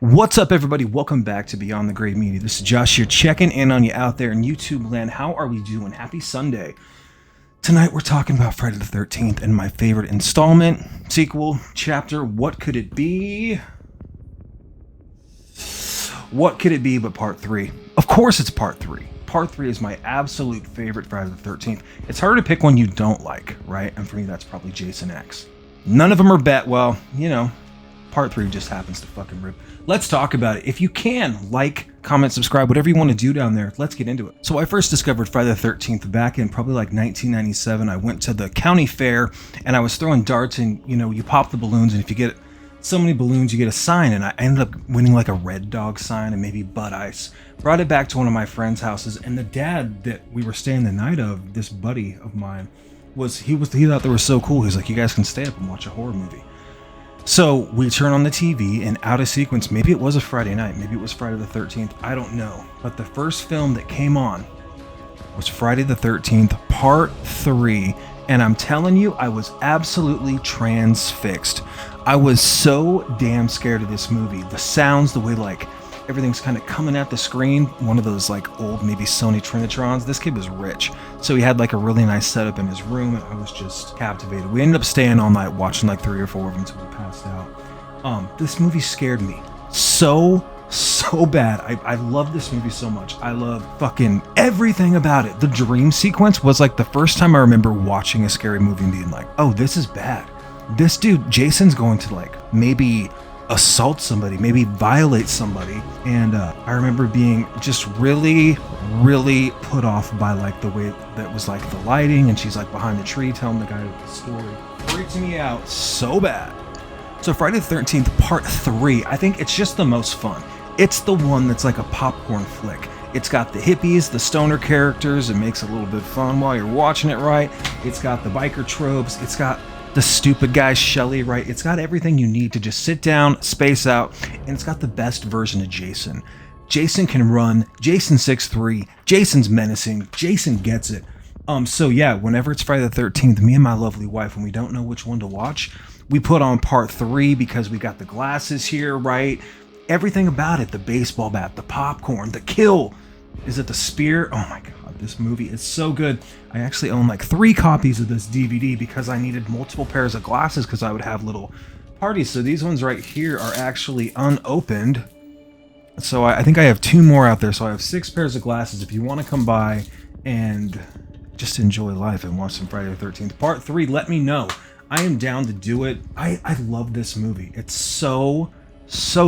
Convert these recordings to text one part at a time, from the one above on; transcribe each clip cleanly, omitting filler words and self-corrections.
What's up, everybody? Welcome back to Beyond the Great Media. This is Josh here, checking in on you out there in YouTube land. How are we doing? Happy Sunday. Tonight we're talking about Friday the 13th and my favorite installment, sequel, chapter. What could it be? What could it be but part 3? Of course it's part 3. Part 3 is my absolute favorite Friday the 13th. It's hard to pick one you don't like, right? And for me, that's probably Jason X. None of them are well, you know, part 3 just happens to fucking rip. Let's talk about it. If you can, like, comment, subscribe, whatever you want to do down there. Let's get into it. So I first discovered Friday the 13th back in probably like 1997. I went to the county fair and I was throwing darts, and you know, you pop the balloons, and if you get so many balloons, you get a sign, and I ended up winning like a Red Dog sign and maybe Bud Ice. Brought it back to one of my friends' houses, and the dad that we were staying the night of, this buddy of mine, he thought they were so cool. He was like, you guys can stay up and watch a horror movie. So we turn on the TV, and out of sequence, maybe it was a Friday night, maybe it was Friday the 13th, I don't know. But the first film that came on was Friday the 13th, part 3. And I'm telling you, I was absolutely transfixed. I was so damn scared of this movie. The sounds, the way like everything's kind of coming at the screen. One of those like old maybe Sony Trinitrons. This kid was rich, so he had like a really nice setup in his room, and I was just captivated. We ended up staying all night watching like 3 or 4 of them until we passed out. This movie scared me so bad. I love this movie so much. I love fucking everything about it. The dream sequence was like the first time I remember watching a scary movie and being like, oh, this is bad. This dude, Jason's going to like maybe assault somebody, maybe violate somebody. And I remember being just really put off by like the way that was like the lighting, and she's like behind the tree telling the guy the story. Freaked me out so bad. So Friday the 13th part 3, I think it's just the most fun. It's the one that's like a popcorn flick. It's got the hippies, the stoner characters. It makes it a little bit fun while you're watching it, right? It's got the biker tropes. It's got the stupid guy Shelly, right? It's got everything you need to just sit down, space out, and it's got the best version of Jason. Jason can run, Jason's 6'3", Jason's menacing, Jason gets it. So yeah, whenever it's Friday the 13th, me and my lovely wife, when we don't know which one to watch, we put on part 3 because we got the glasses here, right? Everything about it, the baseball bat, the popcorn, the kill. Is it the spear? Oh my god, this movie is so good. I actually own like 3 copies of this DVD because I needed multiple pairs of glasses because I would have little parties. So these ones right here are actually unopened. So I think I have 2 more out there. So I have 6 pairs of glasses. If you want to come by and just enjoy life and watch some Friday the 13th part 3, let me know. I am down to do it. I love this movie. It's so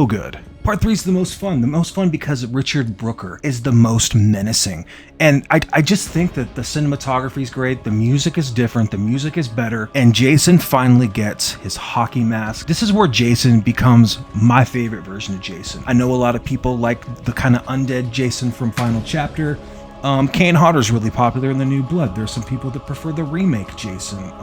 good. Part 3 is the most fun because Richard Brooker is the most menacing. And I just think that the cinematography is great, the music is different, the music is better, and Jason finally gets his hockey mask. This is where Jason becomes my favorite version of Jason. I know a lot of people like the kind of undead Jason from Final Chapter. Kane Hodder's really popular in the New Blood. There's some people that prefer the remake Jason.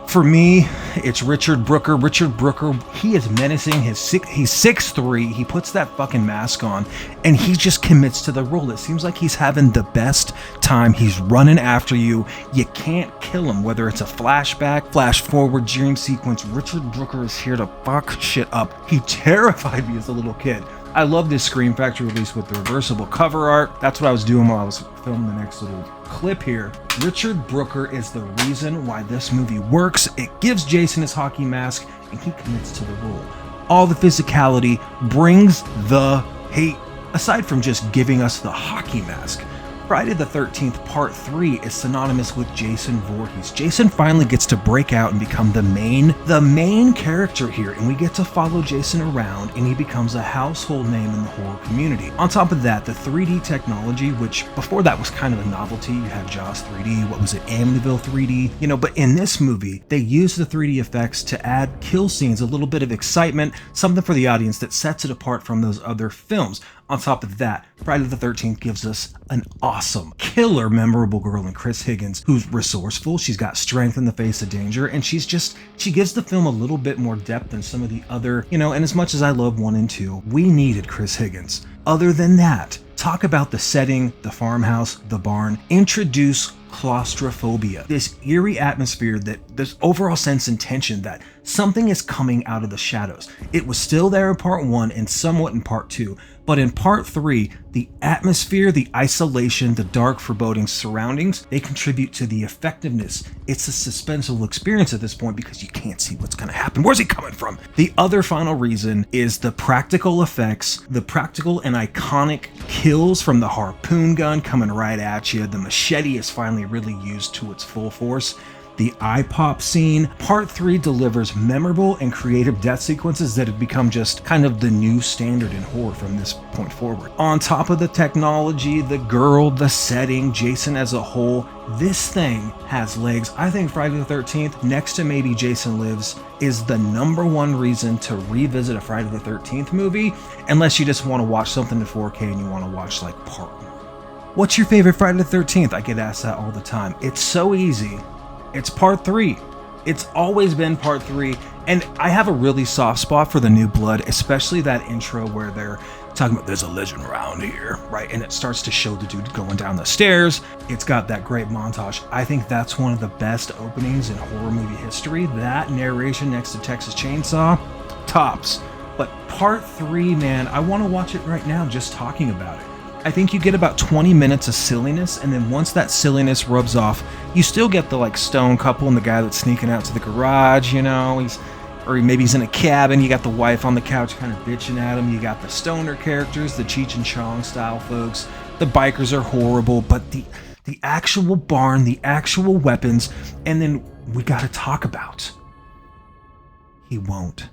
For me, it's Richard Brooker. Richard Brooker, he is menacing. He's 6'3". He puts that fucking mask on, and he just commits to the role. It seems like he's having the best time. He's running after you. You can't kill him, whether it's a flashback, flash forward, dream sequence. Richard Brooker is here to fuck shit up. He terrified me as a little kid. I love this Scream Factory release with the reversible cover art. That's what I was doing while I was filming the next little clip here. Richard Brooker is the reason why this movie works. It gives Jason his hockey mask, and he commits to the role. All the physicality brings the hate. Aside from just giving us the hockey mask, Friday the 13th part 3 is synonymous with Jason Voorhees. Jason finally gets to break out and become the main character here, and we get to follow Jason around, and he becomes a household name in the horror community. On top of that, the 3D technology, which before that was kind of a novelty. You had Jaws 3D, what was it, Amityville 3D, you know, but in this movie, they use the 3D effects to add kill scenes, a little bit of excitement, something for the audience that sets it apart from those other films. On top of that, Friday the 13th gives us an awesome, killer, memorable girl in Chris Higgins, who's resourceful, she's got strength in the face of danger, and she gives the film a little bit more depth than some of the other, you know, and as much as I love 1 and 2, we needed Chris Higgins. Other than that, talk about the setting, the farmhouse, the barn, introduce claustrophobia, this eerie atmosphere, that this overall sense and tension that Something is coming out of the shadows. It was still there in part 1 and somewhat in part 2, but in part 3, the atmosphere, the isolation, the dark foreboding surroundings, they contribute to the effectiveness. It's a suspenseful experience at this point because you can't see what's going to happen. Where's he coming from? The other final reason is the practical effects, the practical and iconic kills from the harpoon gun coming right at you. The machete is finally really used to its full force. The eye pop scene. Part 3 delivers memorable and creative death sequences that have become just kind of the new standard in horror from this point forward. On top of the technology, the girl, the setting, Jason as a whole, this thing has legs. I think Friday the 13th, next to maybe Jason Lives, is the #1 reason to revisit a Friday the 13th movie, unless you just want to watch something in 4K and you want to watch like part 1. What's your favorite Friday the 13th? I get asked that all the time. It's so easy. It's part 3. It's always been part 3. And I have a really soft spot for the New Blood, especially that intro where they're talking about there's a legend around here, right? And it starts to show the dude going down the stairs. It's got that great montage. I think that's one of the best openings in horror movie history. That narration next to Texas Chainsaw, tops. But part 3, man, I want to watch it right now just talking about it. I think you get about 20 minutes of silliness, and then once that silliness rubs off, you still get the like stone couple and the guy that's sneaking out to the garage, you know, maybe he's in a cabin, you got the wife on the couch kind of bitching at him, you got the stoner characters, the Cheech and Chong style folks, the bikers are horrible, but the actual barn, the actual weapons, and then we gotta talk about, he won't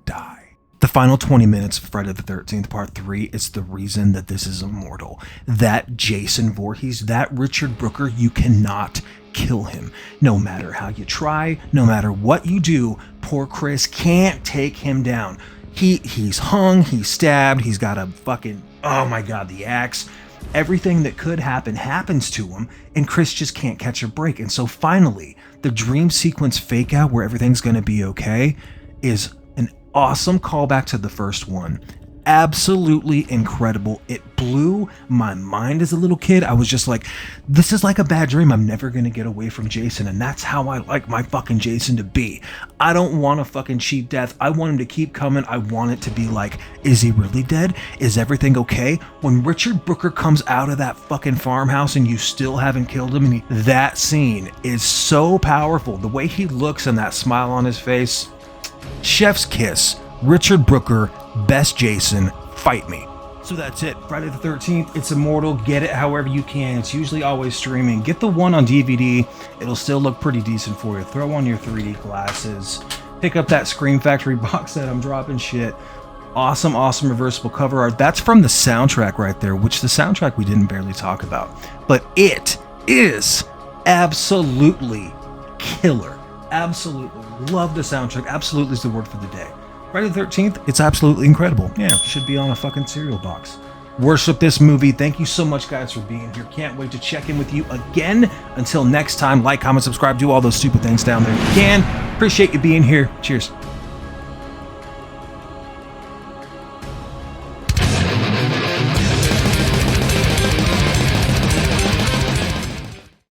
die. The final 20 minutes of Friday the 13th, Part 3 is the reason that this is immortal. That Jason Voorhees, that Richard Brooker, you cannot kill him. No matter how you try, no matter what you do, poor Chris can't take him down. He's hung, he's stabbed, he's got a fucking, oh my god, the axe. Everything that could happen happens to him, and Chris just can't catch a break. And so finally, the dream sequence fake out where everything's gonna be okay is awesome callback to the first one. Absolutely incredible. It blew my mind as a little kid. I was just like, this is like a bad dream. I'm never gonna get away from Jason, and that's how I like my fucking Jason to be. I don't want a fucking cheap death. I want him to keep coming. I want it to be like, is he really dead? Is everything okay? When Richard Brooker comes out of that fucking farmhouse and you still haven't killed him, and that scene is so powerful. The way he looks and that smile on his face, chef's kiss. Richard Brooker, best Jason, fight me. So that's it. Friday the 13th, it's immortal. Get it however you can. It's usually always streaming. Get the one on DVD. It'll still look pretty decent for you. Throw on your 3D glasses. Pick up that Scream Factory box set. I'm dropping shit. Awesome, awesome reversible cover art. That's from the soundtrack right there, which the soundtrack we didn't barely talk about. But it is absolutely killer. Absolutely. Love the soundtrack. Absolutely is the word for the day. Friday the 13th, it's absolutely incredible. Yeah, should be on a fucking cereal box. Worship this movie. Thank you so much, guys, for being here. Can't wait to check in with you again. Until next time, like, comment, subscribe, do all those stupid things down there if you can. Appreciate you being here. Cheers.